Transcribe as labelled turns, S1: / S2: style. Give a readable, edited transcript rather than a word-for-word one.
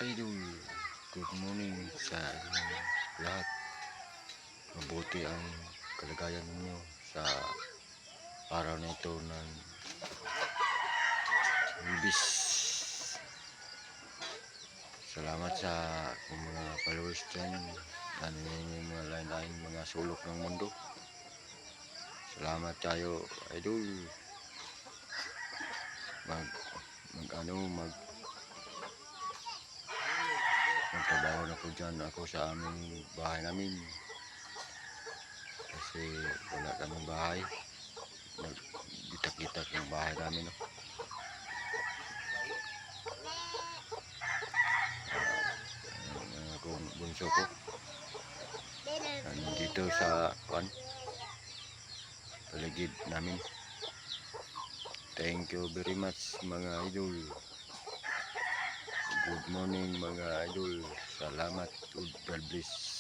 S1: Idol, good morning sa inyong lahat. Mabuti ang kalagayan ninyo sa araw na ito ng Ibis. Salamat sa mga followers dyan na ninyo mga lain-lain mga sulok ng mundo. Salamat tayo, idol. Magtrabaho na po dyan ako sa aming bahay namin kasi wala kaming bahay. Gitak-gitak yung bahay namin, no? Kung bunso ko nandito sa paligid namin. Thank you very much mga idol. Good morning mga idol. Salamat. God bless.